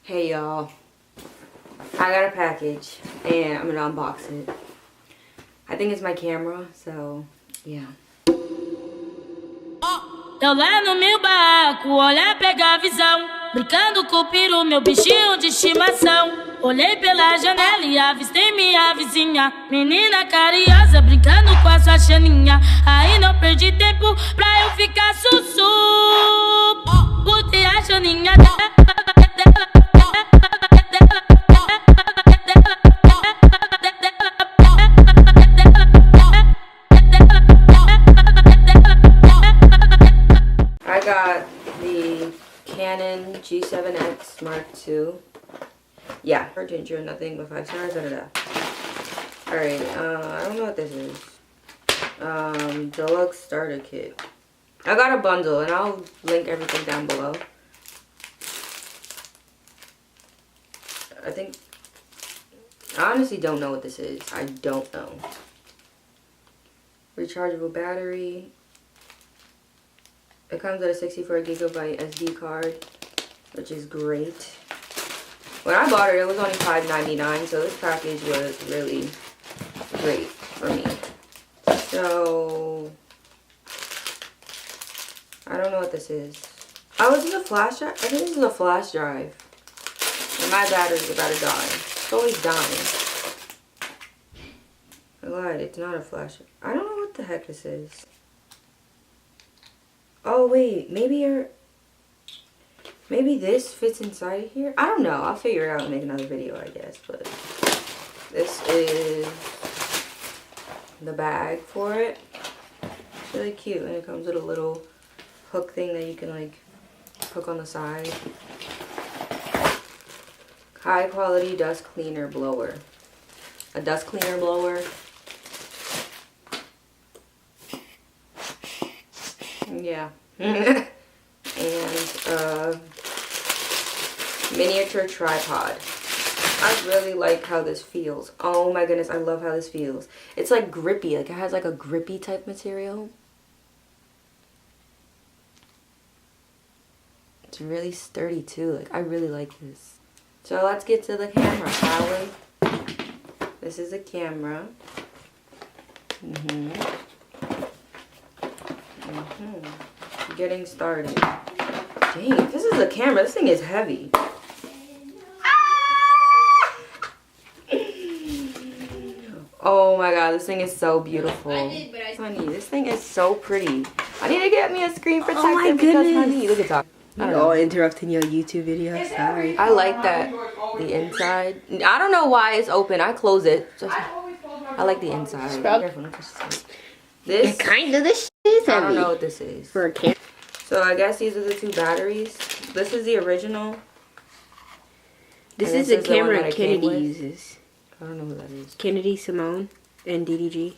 Hey y'all, I got a package and I'm gonna unbox it. I think it's my camera, so yeah. Eu lá no meu barco, olhar pegar a visão, brincando com o peru, meu bichinho de estimação. Olhei pela janela e avistei minha vizinha, menina carinhosa, brincando com a sua chaninha. Aí não perdi tempo pra eu ficar sussu. Botei a chaninha dela. I got the Canon G7x MarkII. Yeah, or ginger, nothing but 5 stars. Alright, I don't know what this is. Deluxe starter kit. I got a bundle and I'll link everything down below. I honestly don't know what this is. I don't know. Rechargeable battery. It comes with a 64 gigabyte SD card, which is great. When I bought it was only $5.99, so this package was really great for me. So, I don't know what this is. Oh, is this a flash drive? I think this is a flash drive. And my battery's about to die. It's always dying. I lied, it's not a flash drive. I don't know what the heck this is. Oh wait, maybe this fits inside of here? I don't know. I'll figure it out and make another video, I guess. But this is the bag for it. It's really cute, and it comes with a little hook thing that you can like hook on the side. High quality dust cleaner blower. A dust cleaner blower. Yeah. And miniature tripod. I really like how this feels. Oh my goodness, I love how this feels. It's like grippy, like it has like a grippy type material. It's really sturdy too. Like I really like this. So let's get to the camera, shall we? This is a camera. Getting started. Dang, if this is a camera, this thing is heavy. Oh my god, this thing is so beautiful. Honey, this thing is so pretty. I need to get me a screen protector because, honey, look at that. I don't know. Interrupting your YouTube video. Sorry. I like that. The inside. I don't know why it's open. I close it. I like the inside. Careful, don't touch this. This Kind of this is heavy. I don't know what this is. For a camera. So I guess these are the 2 batteries. This is the original. This And is the one camera that it came Kennedy with. uses. I don't know who that is. Kennedy, Simone, and DDG.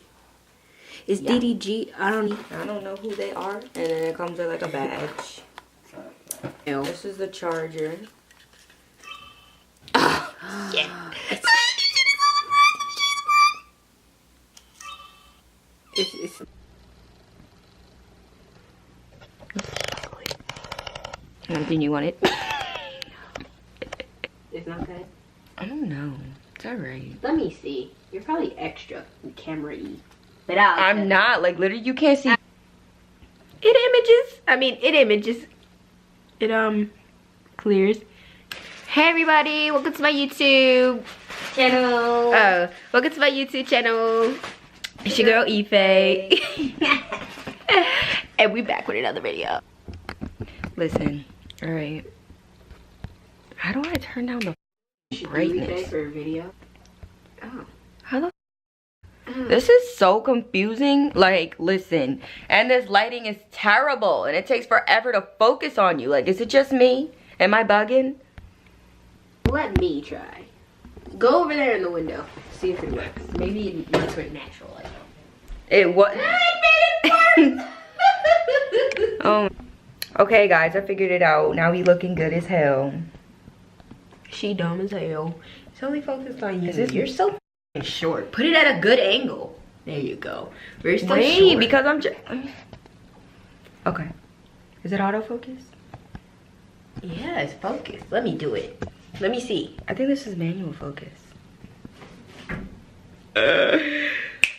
Is Yeah. DDG? I don't know who they are. And then it comes with like a badge. know. This is the charger. Yeah. It's Anything you want it? It's not good. I don't know. It's alright. Let me see. You're probably extra camera-y. But I'm not. Like, literally, you can't see. It clears. Hey everybody, welcome to my YouTube channel. Welcome to my YouTube channel. It's your girl Ife. And we back with another video. Listen. Alright. How do I turn down the brightness? For a video. Oh. How the This is so confusing. Like, listen. And this lighting is terrible. And it takes forever to focus on you. Like, is it just me? Am I bugging? Let me try. Go over there in the window. See if it works. Maybe it makes it natural light. It was. Okay, guys, I figured it out. Now we looking good as hell. She dumb as hell. It's only focused on you. Is this- You're so short. Put it at a good angle. There you go. We're still Wait, short. because I'm just. Okay. Is it autofocus? Yeah, it's focused. Let me do it. Let me see. I think this is manual focus.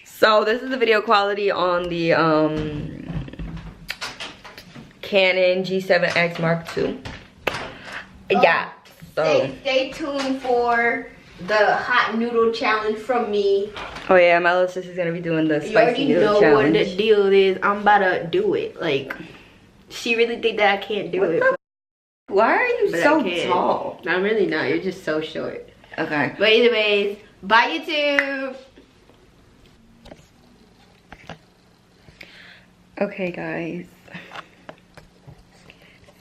So this is the video quality on the Canon G7x MarkII. Yeah. So stay tuned for the hot noodle challenge from me. Oh yeah, my little sister's gonna be doing the spicy noodle challenge. You already know what the deal is. I'm about to do it. Like, she really think that I can't do it. Why are you so tall? I'm really not. You're just so short. Okay. But anyways, bye YouTube. Okay guys.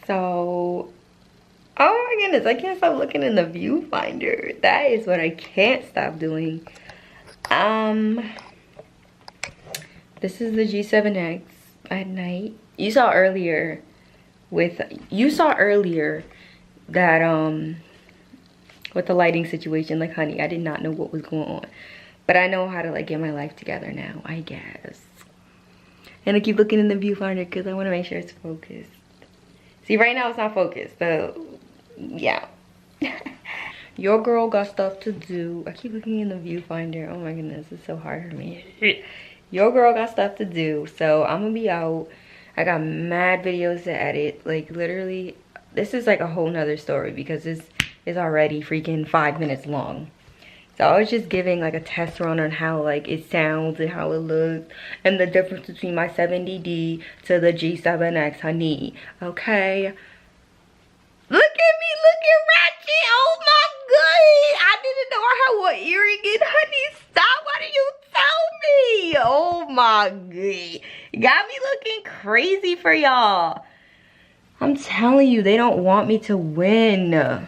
So, oh my goodness, I can't stop looking in the viewfinder. That is what I can't stop doing. This is the G7X at night. You saw earlier that with the lighting situation, like, honey, I did not know what was going on. But I know how to like get my life together now, I guess. And I keep looking in the viewfinder because I want to make sure it's focused. See, right now it's not focused, so yeah. Your girl got stuff to do. I keep looking in the viewfinder. Oh my goodness, it's so hard for me. Your girl got stuff to do, so I'm gonna be out. I got mad videos to edit. Like, literally, this is like a whole nother story because this is already freaking 5 minutes long. So I was just giving like a test run on how like it sounds and how it looks and the difference between my 70D to the G7X, honey. Okay. Look at me looking ratchet. Oh my god. I didn't know I had one earring in, honey. Stop. Why did you tell me? Oh my god. Got me looking crazy for y'all. I'm telling you, they don't want me to win.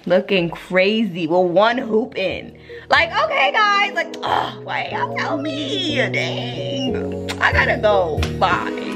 Looking crazy with one hoop in. Like, okay guys, like, oh, why y'all tell me? Dang, I gotta go. Bye.